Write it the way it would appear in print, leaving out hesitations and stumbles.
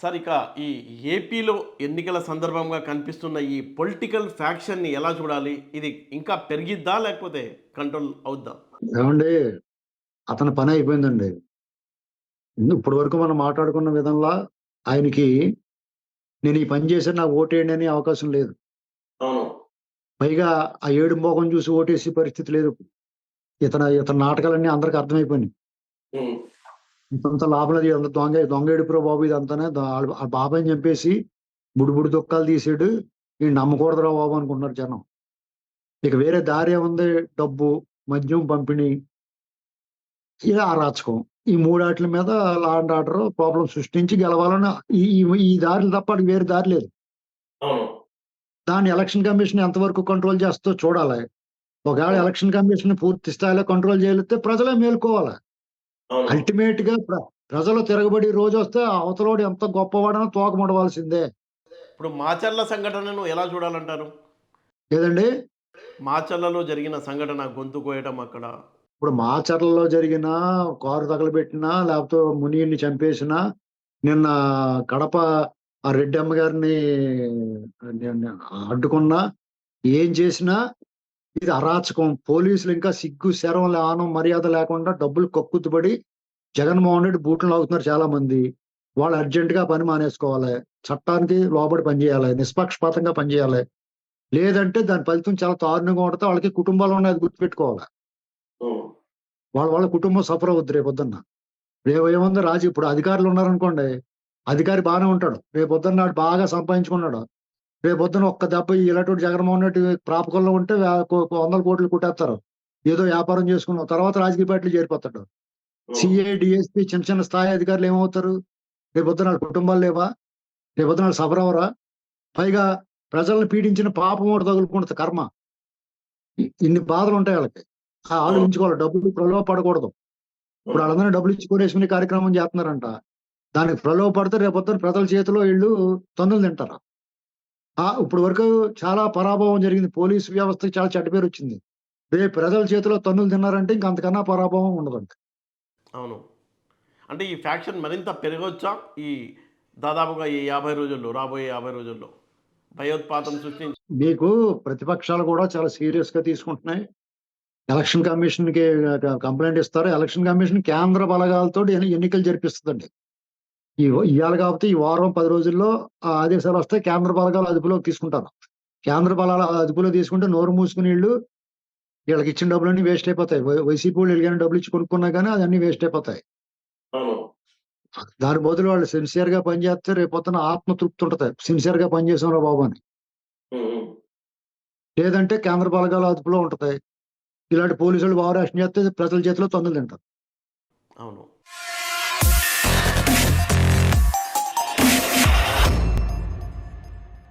Sir ఇక ఈ ఏపీలో ఎన్నికల సందర్భంగా కనిపిస్తున్న ఈ పొలిటికల్ ఫ్యాక్షన్‌ని ఎలా చూడాలి? ఇది ఇంకా పెరిగిద్దా? లేకపోతే కంట్రోల్ అవుద్దా? ఏవండీ అతని పని అయిపోయిందండి. ఇప్పటి వరకు మనం మాట్లాడుకున్న విధంలా ఆయనకి నేను ఈ పని చేశాను నాకు ఓటేయండి అనే అవకాశం లేదు. అవును. పైగా ఆ ఏడుపు మొఖం చూసి ఓటేసే పరిస్థితి లేదు. ఇతని నాటకాలన్నీ అందరికి అర్థమైపోయినాయి. హ్మ్. ఇంతంత లాభం లేదు. ఇదంతా దొంగ ఏడుపురా బాబు ఇదంతానే ఆళ్ళ బాబాయిని చంపేసి బుడిబుడి దుఃఖాలు తీసాడు. ఈడిని నమ్మకూడదురా బాబు అనుకుంటున్నారు జనం. ఇక వేరే దారేముంది డబ్బు, మద్యం పంపిణీ, ఇలా అరాచకం. ఈ మూడాట్ల మీద లా అండ్ ఆర్డర్ ప్రాబ్లమ్ సృష్టించి గెలవాలని ఈ ఈ ఈ దారులు తప్ప ఆడికి వేరే దారి లేదు. అవును. దాన్ని ఎలక్షన్ కమిషన్ ఎంతవరకు కంట్రోల్ చేస్తదో చూడాలి. ఒకవేళ అవును. ఎలక్షన్ కమిషన్ పూర్తి స్థాయిలో కంట్రోల్ చేయలేతే ప్రజలే మేలుకోవాలి. అవును. అల్టిమేట్‌గా ప్రజలు తిరగబడి రోజొస్తే అవతలోడు ఎంత గొప్పవాడైనా తోక ముడవాల్సిందే. ఇప్పుడు మాచర్ల సంఘటనను ఎలా చూడాలంటారు? ఏదండి? మాచర్లలో జరిగిన సంఘటన గొంతు కోయటం అక్కడ. ఇప్పుడు మాచర్లలో జరిగిన కారు తగలబెట్టినా, లేపోతే మునీర్‌ని చంపేసినా, నిన్న కడప ఆ రెడ్డమ్మ గారిని అడ్డుకున్నా, ఏం చేసినా ఇది అరాచకం. పోలీసులు ఇంకా సిగ్గు, శరం, మానం, మర్యాద లేకుండా డబ్బులు కక్కుర్తిపడి జగన్‌మోహన్ రెడ్డి బూట్లు లాగుతున్నారు చాలామంది. వాళ్ళు అర్జెంట్‌గా పని మానేసుకోవాలి. చట్టానికి లోబడి పనిచేయాలి. నిష్పక్షపాతంగా పనిచేయాలి. లేదంటే దాని ఫలితం చాలా దారుణంగా ఉంటది. వాళ్ళకి కుటుంబాలున్నాయి అది గుర్తుపెట్టుకోవాలి. హ్మ్. వాళ్ళ కుటుంబం సఫర్ అవుద్ది రేపొద్దున్న. రేపేముంది ఇప్పుడు అధికారులున్నారనుకోండి, అధికారి బానే ఉంటాడు. రేపొద్దున్న ఆడు బాగా సంపాదించుకున్నాడు. రేపొద్దున ఒక్క దెబ్బ ఇలాంటోడు జగన్‌మోహన్ రెడ్డి ప్రాపకంలో ఉంటే వందల కోట్లు కొట్టేత్తారు. ఏదో వ్యాపారం చేసుకున్న తర్వాత రాజకీయ పార్టీలో చేరిపోతాడు. హ్మ్. సీఐ, డీఎస్పీ చిన్న చిన్న స్థాయి అధికారులు ఏమవుతారు? రేపొద్దున ఆళ్ళ కుటుంబాలు లేవా? రేపొద్దున ఆళ్ళు సఫర్ అవ్వరా? పైగా ప్రజల్ని పీడించిన పాపం ఒకటి తగులుకుంటది కర్మ. ఇన్ని బాధలుంటాయి ఆళ్ళకి. అవును. ఆలోచించుకోవాలి. డబ్బులు ప్రలోభ పడకూడదు. ఇప్పుడు హ్మ్. ఆళ్ళందరిని డబ్బులిచ్చి కొనేసుకునే కార్యక్రమం చేత్తన్నారంట. దానికి ప్రలోభ పడితే రేపొద్దున ప్రజల చేతిలో ఈళ్ళు తన్నులు తింటారు. ఇప్పటి వరకు చాలా పరాభవం జరిగింది. పోలీసు వ్యవస్థకి చాలా చెడ్డ పేరొచ్చింది. రేపు ప్రజల చేతిలో తన్నులు తిన్నారంటే ఇంక అంతకన్నా పరాభవం ఉండదంట. అవును. అంటే ఈ ఫ్యాక్షన్ మరింత పెరగొచ్చా? ఈ దాదాపుగా ఈ 50 రోజుల్లో, రాబోయే 50 రోజుల్లో భయోత్పాతం సృష్టించి మీకు ప్రతిపక్షాలు కూడా చాలా సీరియస్‌గా తీసుకుంటున్నాయి. ఎలక్షన్ కమిషన్‌కి కంప్లెయింట్ ఇస్తారు. ఎలక్షన్ కమిషన్ కేంద్ర బలగాలతోటి ఎన్నికలు జరిపిస్తదండి. ఇయ్యాల కాకపోతే ఈ వారం 10 రోజుల్లో ఆదేశాలొస్తాయి. కేంద్ర బలగాలు అదుపులోకి తీసుకుంటారు. కేంద్ర బలాల అదుపులో తీసుకుంటే నోరు మూసుకొని ఈళ్ళకిచ్చిన డబ్బులన్నీ వేస్ట్ అయిపోతాయి. వైసీపీ వోళ్ళు ఈళ్ళకేమైనా డబ్బులిచ్చి కొనుక్కున్నా గాని అదన్నీ వేస్ట్ అయిపోతాయి. అవును. దాని బదులు వాళ్ళు సిన్సియర్‌గా పనిచేస్తే రేపొద్దున ఆత్మతృప్తి ఉంటది. సిన్సియర్‌గా పనిచేసాంరా బాబు అని. హ్మ్. హ్మ్. లేదంటే కేంద్ర బలగాల అదుపులో ఉంటది. ఇలాంటి పోలీసులు ఓవర్ యాక్షన్ చేస్తే ప్రజల చేతిలో తన్నులు తింటారు. అవును.